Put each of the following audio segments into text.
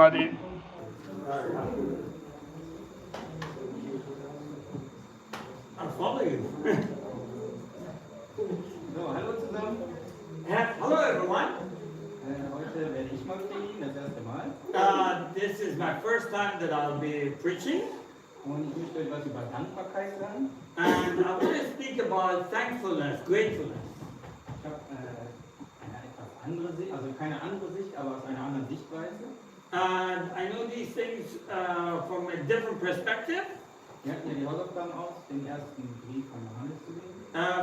everybody. I'm following you. So, hallo zusammen. Hello everyone. Heute werde ich mal predigen, das erste Mal. This is my first time that I'll be preaching. Und ich möchte euch was über Dankbarkeit sagen. And I want to speak about thankfulness, gratefulness. Ich habe eine etwas andere Sicht, also keine andere Sicht, aber aus einer anderen Sichtweise. And I know these things from a different perspective. Wir hatten ja die Hausaufgaben aus, den ersten Brief von Johannes zu lesen.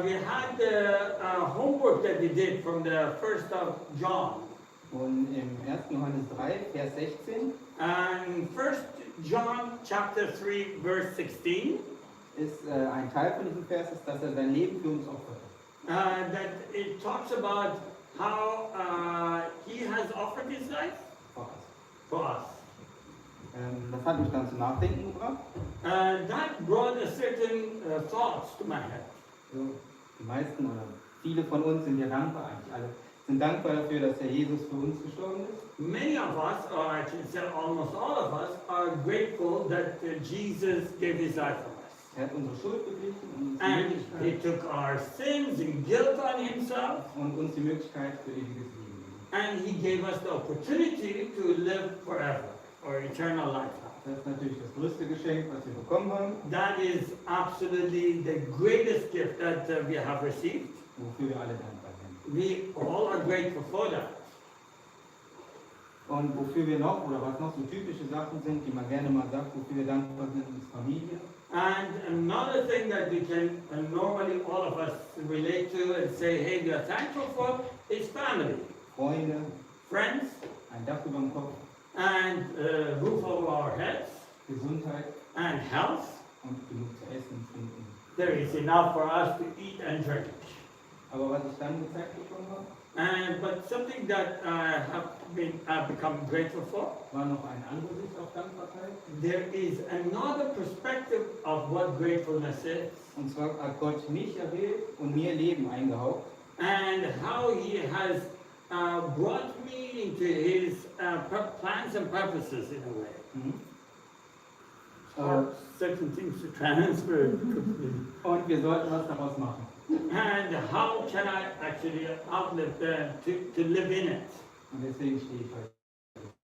We had the homework that we did from the first of John. Und im 1. Johannes 3, Vers 16 And First John chapter 3 verse 16. ist ein Teil von diesem Vers, ist, dass er sein Leben für uns opfert. That it talks about how he has offered his life for us. Das hat mich dann zum Nachdenken gebracht. That brought a certain thoughts to my head. So, die meisten oder viele von uns sind ja dankbar, eigentlich alle sind dankbar dafür, dass der Jesus für uns gestorben ist. Many of us, or I should say almost all of us, are grateful that Jesus gave his life for us. Er hat unsere Schuld beglichen und And uns die he Möglichkeit, took our sins and guilt on himself, und uns die Möglichkeit für ewiges Leben gegeben. and he gave us the opportunity to live forever, or eternal life. Das ist natürlich das größte Geschenk, was wir bekommen haben, That is absolutely the greatest gift that we have received. wofür wir alle dankbar sind. We all are grateful for that. Und wofür wir noch, oder was noch so typische Sachen sind, die man gerne mal sagt, wofür wir dankbar sind, ist Familie. And another thing that we can normally all of us relate to and say, hey, we are thankful for is family, Freunde, friends, ein Dach über dem Kopf, and roof over our heads, Gesundheit and health. und genug zu essen und trinken. There is enough for us to eat and drink. Aber was ich dann gezeigt bekommen habe, But something that I have become grateful for, war noch eine andere Sicht auf Dankbarkeit. there is another perspective of what gratefulness is, Und zwar hat Gott mich erwählt und mir Leben eingehaucht. and how he has brought me into his plans and purposes in a way. Or certain things to transfer. Und wir sollten was daraus machen. And how can I actually outlive to live in it? Und deswegen stehe ich heute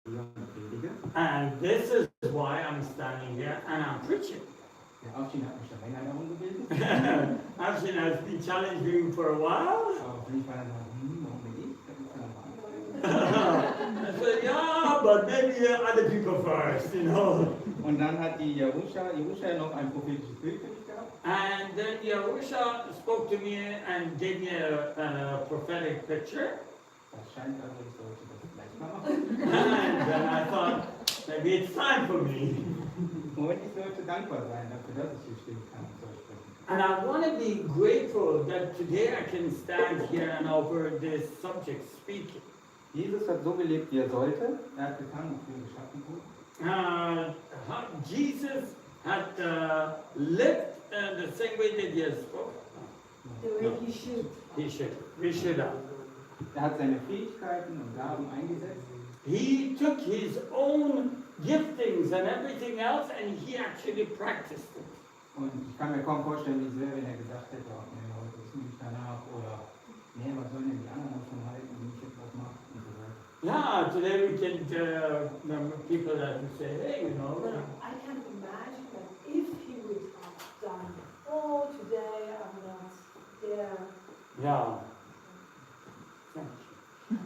hier und predige. And this is why I'm standing here and I'm preaching. Der Afshin hat mich schon länger darum gebeten. Afshin has been challenging me for a while. Aber für mich war dann so, warum bin ich? Das ist ja normal. I said, yeah, but maybe other people first, you know. Und dann hat die Jerusha noch ein prophetisches Bild für mich gehabt. And then Yahusha spoke to me and gave me a prophetic picture. Das scheint also, ich sollte das gleich mal machen. And then I thought, maybe it's time for me. Und ich sollte dankbar sein dafür, dass ich hier stehen kann und so sprechen kann. And I want to be grateful that today I can stand here and over this subject speaking. Jesus hat so gelebt, wie er sollte. Er hat getan, wofür er geschaffen wurde. Jesus had lived the same way that he has spoken. The way he should. He should. We should have. Er hat seine Fähigkeiten und Gaben eingesetzt. He took his own giftings and everything else and he actually practiced it. Und ich kann mir kaum vorstellen, wie es wäre, wenn er gesagt hätte, oh, nee, heute ist nicht danach oder nee, was sollen denn die anderen davon halten, wenn ich jetzt was mache und so weiter. Yeah, today we can people that would say, hey, you know. But I can imagine that if he would have done, oh, today I'm not there. Yeah. Thank you.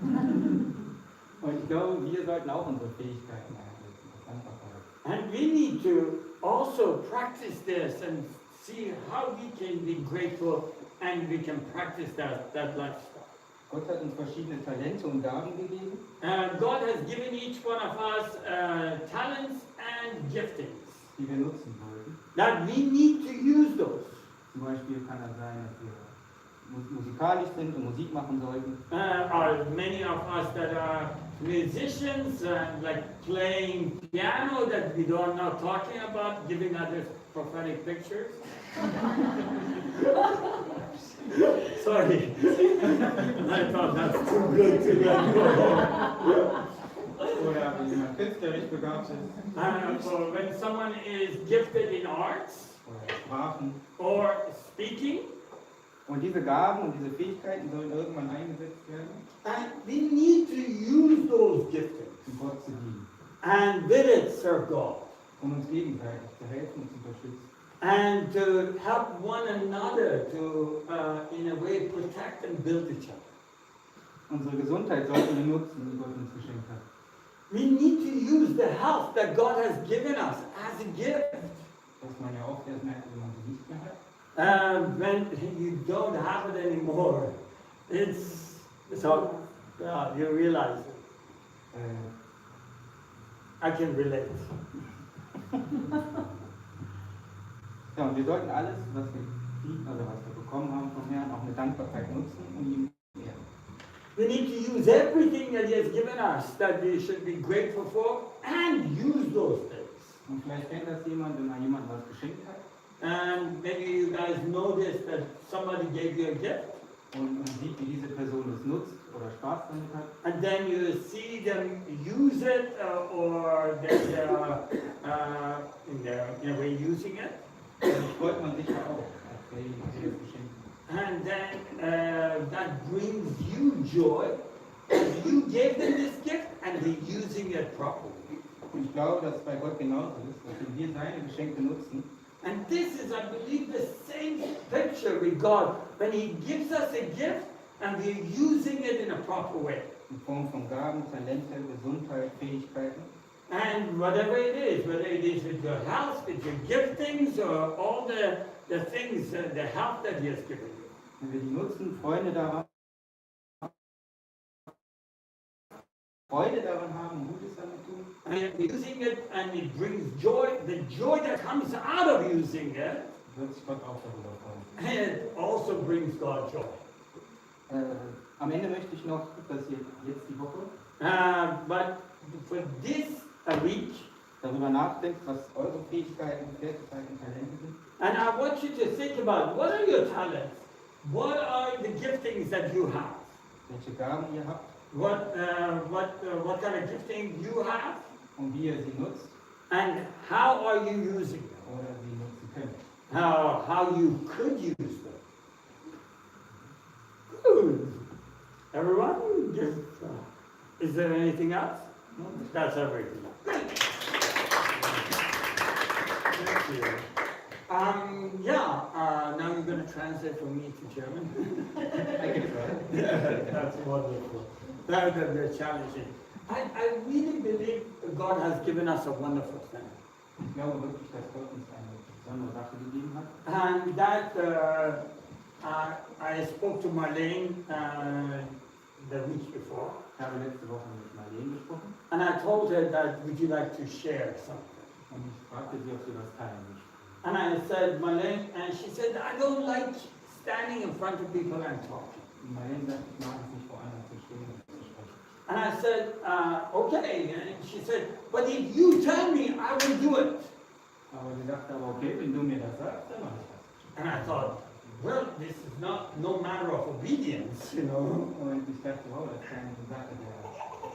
Und ich glaube, wir sollten auch unsere Fähigkeiten einsetzen, das Dankbarkeit. And we need to also practice this and see how we can be grateful and we can practice that lifestyle. Gott hat uns verschiedene Talente und Gaben gegeben. God has given each one of us talents and giftings die wir nutzen sollten. that we need to use those. Zum Beispiel kann es sein, dass wir musikalisch sind und Musik machen sollten. Are many of us that are musicians and like playing piano that we are not talking about, giving others prophetic pictures? Sorry, I thought that's too good to let go. Oder wenn jemand künstlerisch begabt ist. or when someone is gifted in arts Oder Sprachen. or speaking. Und diese Gaben und diese Fähigkeiten sollen irgendwann eingesetzt werden, And we need to use those giftings um Gott zu dienen. and with it serve God Um uns gegenseitig zu helfen und zu unterstützen. and to help one another to, in a way, protect and build each other. Unsere Gesundheit sollten wir nutzen, die Gott uns geschenkt hat. We need to use the health that God has given us as a gift. Was man ja oft erst merkt, wenn man sie nicht mehr hat. When you don't have it anymore, it's so you realize it. I can relate. Ja, und wir sollten alles, was wir bekommen haben vom Herrn, auch mit Dankbarkeit nutzen und ihm ehren. We need to use everything that He has given us that we should be grateful for and use those things. Und vielleicht kennt das jemand, wenn man jemand was geschenkt hat. And maybe you guys noticed that somebody gave you a gift, Und man sieht, wie diese Person es nutzt oder Spaß damit hat. and then you see them use it, or they're in a way using it, Dann freut man sich ja auch, als derjenige, der das geschenkt hat. and then that brings you joy. And you gave them this gift, and they're using it properly. Und ich glaube, dass es bei Gott genauso ist, dass wenn wir seine Geschenke nutzen, And this is, I believe, the same picture with God when He gives us a gift and we're using it in a proper way. in Form von Gaben, Talente, Gesundheit, Fähigkeiten. And whatever it is, whether it is with your health, with your giftings, or all the things, the help that He has given you. Wenn wir die nutzen, Freude daran haben, Gutes damit tun, And you're using it and it brings joy, the joy that comes out of using it, wird sich Gott auch darüber freuen. it also brings God joy. Am Ende möchte ich noch, dass ihr jetzt die Woche But for this week, darüber nachdenkt, was eure Fähigkeiten, Fertigkeiten, Talente sind. and I want you to think about what are your talents? What are the giftings that you have? Welche Gaben ihr habt What kind of gifting you have? und wie ihr sie nutzt And how are you using them? oder sie nutzen könnt. How you could use them? Good. Everyone? Is there anything else? No, that's everything. Thank you. Now you're going to translate from me to German. I can try. That's wonderful. That's very challenging. I really believe God has given us a wonderful thing. Ich glaube wirklich, dass Gott uns eine besondere Sache gegeben hat. And that I spoke to Marlene the week before. Ich habe letzte Woche mit Marlene gesprochen And I told her that, would you like to share something? und ich fragte sie, ob sie was teilen möchte. And I said, Marlene, and she said, I don't like standing in front of people and talking. Und Marlene sagt, ich mag es nicht vor anderen zu stehen und zu sprechen. And I said, okay. And she said, but if you tell me, I will do it. Aber sie sagte aber, okay, wenn du mir das sagst, dann mache ich das. And I thought, well, this is no matter of obedience, you know. Und ich dachte, wow, das ist eine Sache der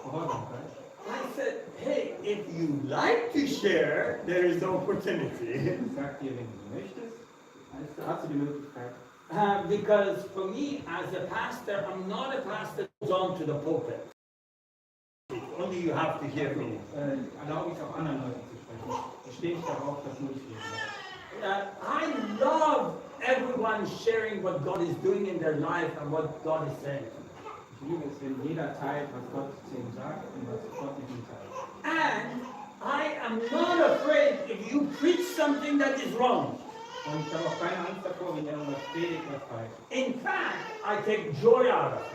Gehorsamkeit. I said, hey, if you like to share, there is the opportunity. Ich sag dir, wenn du möchtest, hast du die Möglichkeit. Because for me, as a pastor, I'm not a pastor who goes on to the pulpit. Only you have to hear me. Erlaube ich auch anderen Leuten zu sprechen. Ich stehe nicht darauf, dass nur ich rede. I love everyone sharing what God is doing in their life and what God is saying. Ich liebe es, wenn jeder teilt, was Gott zu ihm sagt und was Gott mit ihm teilt. And I am not afraid if you preach something that is wrong. Und ich habe auch keine Angst davor, wenn er irgendwas predigt, was falsch ist. In fact, I take joy out of it.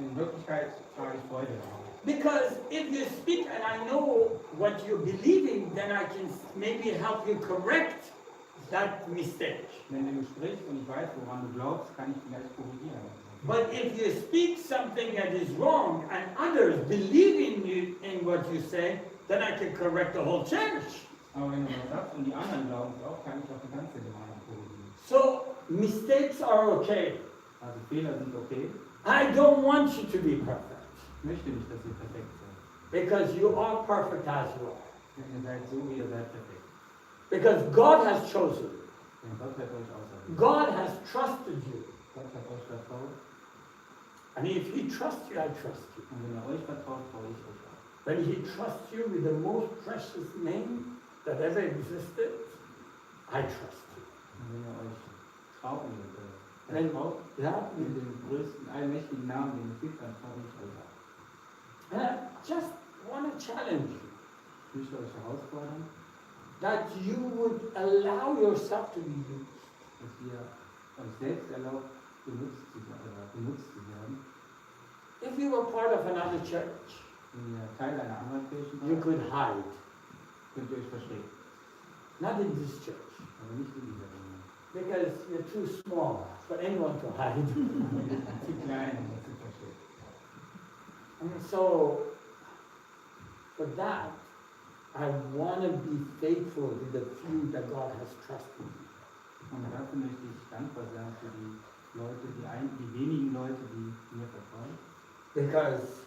In Wirklichkeit trage ich Freude daran. Because if you speak and I know what you're believing, then I can maybe help you correct that mistake. Wenn du sprichst und ich weiß, woran du glaubst, kann ich vielleicht korrigieren. But if you speak something that is wrong and others believe in you in what you say, then I can correct the whole church. Aber wenn du was sagst und die anderen glauben es auch, kann ich auch die ganze Gemeinde korrigieren. So mistakes are okay. Also Fehler sind okay. I don't want you to be perfect. Ich möchte nicht, dass ihr perfekt seid. Because you are perfect as you are. Denn ihr seid so, wie ihr seid, perfekt. Because God has chosen you. Denn Gott hat euch auserwählt. God has trusted you. Gott hat euch vertraut. And if He trusts you, I trust you. Und wenn er euch vertraut, traue ich euch auch. When He trusts you with the most precious name that ever existed, I trust you. Und wenn er euch traut, Wenn- vertraut, Yeah? mit dem größten, allmächtigen Namen, den es gibt, dann traue ich euch auch. And I just want to challenge you Ich möchte euch herausfordern, that you would allow yourself to be used. dass ihr euch selbst erlaubt, benutzt zu werden. If you were part of another church, Wenn ihr Teil einer anderen Kirche you seid, could hide. könnt ihr euch verstecken. Not in this church, Aber nicht in dieser Gemeinde. because you're too small for anyone to hide. Zu klein, um das zu verstecken. And so, for that, I want to be faithful to the few that God has trusted me. Und dafür möchte ich dankbar sein für die Leute, die wenigen Leute, die mir vertrauen. Because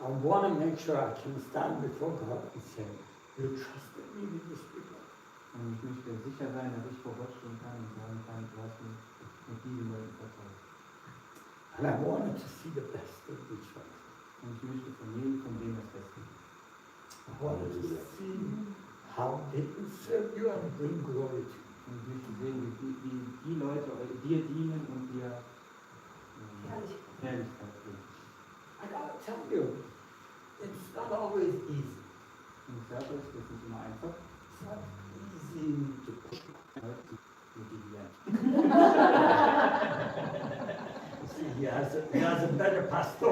I want to make sure I can stand before God and say, you trusted me with these people. Und ich möchte sicher sein, dass ich vor Gott stehen kann und sagen kann, du hast mir mit diesen Leuten vertraut. And I wanted to see the best in each one. Und ich möchte von denen das Beste. I wanted to see how they can serve you and bring glory to you. Und ich möchte sehen, wie die Leute dir dienen und dir Herrlichkeit bringen. I gotta tell you, it's not always easy. Und ich sage euch, das ist nicht immer einfach, It's not easy to push. Leute zu motivieren. See, he has a better pastor.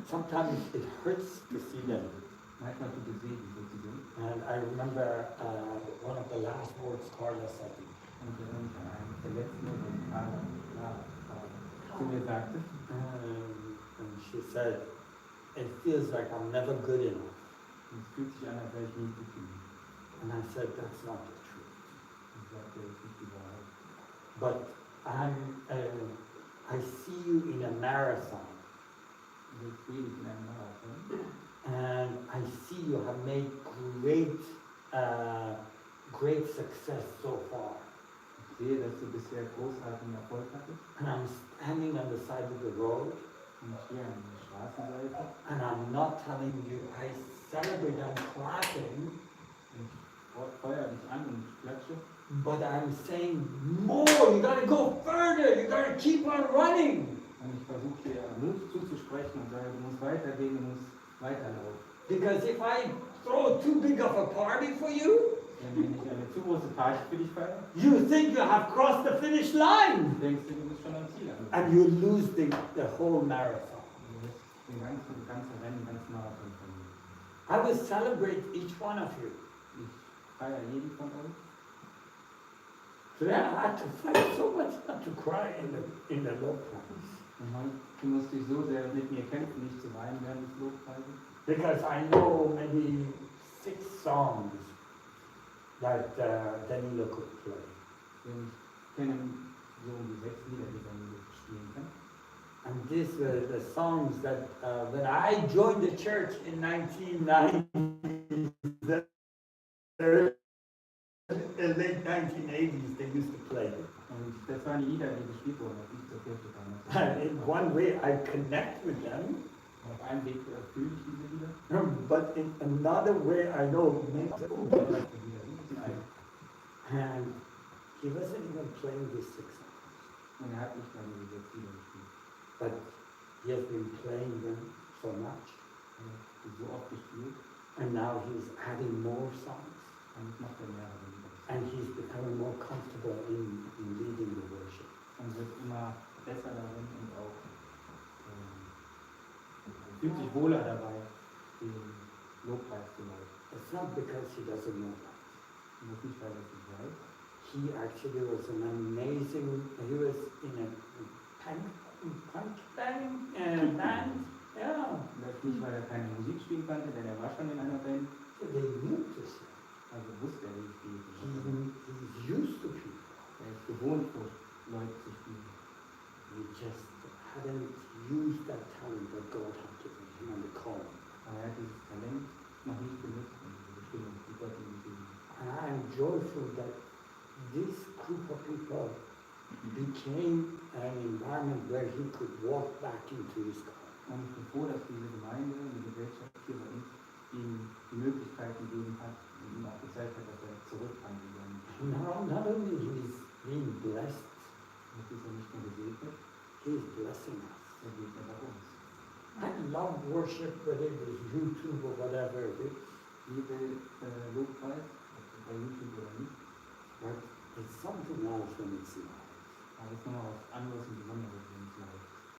Sometimes it hurts to see them. Manchmal tut es weh, die so zu sehen. And I remember one of the last words Carla said to me. Und ich erinnere mich an einen der letzten Worte, die Carla zu mir sagte. And she said, it feels like I'm never good enough. Und es fühlt sich an, als wäre ich nicht gut genug. And I said, that's not the truth. Und ich sagte, das ist nicht die Wahrheit. But I see you in a marathon. Und jetzt sehe ich in einem Marathon. And I see you have made great success so far. Ich sehe, dass du bisher großartigen Erfolg hattest. And I'm standing on the side of the road. Und ich stehe an der Straßenseite. And I'm not telling you, I celebrate, I'm clapping. Und ich feuere dich an und klatsche. But I'm saying, more, you gotta go further, you gotta keep on running. Und ich versuche dir Mut zuzusprechen und sage, du musst weitergehen, du musst weiterlaufen. Because if I throw too big of a party for you, Denn wenn ich eine zu große Party für dich feiere, you think you have crossed the finish line. denkst du, du bist schon am Ziel angekommen. And you lose the whole marathon. Du wirst den ganzen Rennen, den ganzen Marathon verlieren. I will celebrate each one of you. Ich feiere jeden von euch. Today I had to fight so much not to cry in the low points. Und heute musste ich so sehr mit mir kämpfen, nicht zu weinen während des Lobpreises. Because I know maybe 6 songs that Danilo could play. Denn ich kenne so um die 6 Lieder, die Danilo spielen kann. And these were the songs that when I joined the church in 1990, the late 1980s, they used to play it. Und das waren die Lieder, die gespielt wurden, als ich zur Kirche kam. And in one way I connect with them, Auf einem Weg fühle ich diese Lieder. but in another way I know many Auf dem anderen Weg wieder sind ein. and he wasn't even playing these 6 songs, Und hat nicht mal diese 6 Lieder gespielt. but he has been playing them so much. Er hat sie so oft gespielt. And now he's adding more songs. Und jetzt macht er mehrere Lieder. And he's becoming more comfortable in leading the worship. Und wird immer besser darin und auch fühlt sich wohler dabei, den Lobpreis zu leiten. It's not because he doesn't know that. Und das nicht, weil er es nicht weiß. He actually was an amazing, he was in a punk band, yeah. Und das nicht, weil er keine Musik spielen konnte, denn er war schon in einer Band. So they knew to sing. Also wusste er, wie es geht. He's used to people. Er ist gewohnt, vor Leuten zu spielen. he just hadn't used that talent that God had given him and the call. Aber er hat dieses Talent noch nicht benutzt und diese Bestimmung, die Gott ihm gegeben hat. And I am joyful that this group of people became an environment where he could walk back into his call. Und ich bin froh, dass diese Gemeinde, die Gesellschaft hier bei uns, ihm die Möglichkeit gegeben hat und ihm auch gezeigt hat, dass er zurück kann in seinen Not only he's being blessed, Jetzt ist er nicht nur gesegnet, he's blessing us. er segnet auch uns. I love worship, whether it was YouTube or whatever it is, Liebe Lobpreis, ob bei YouTube oder nicht, but it's something else when it's live. aber es ist nochmal was anderes und Besonderes, wenn es läuft.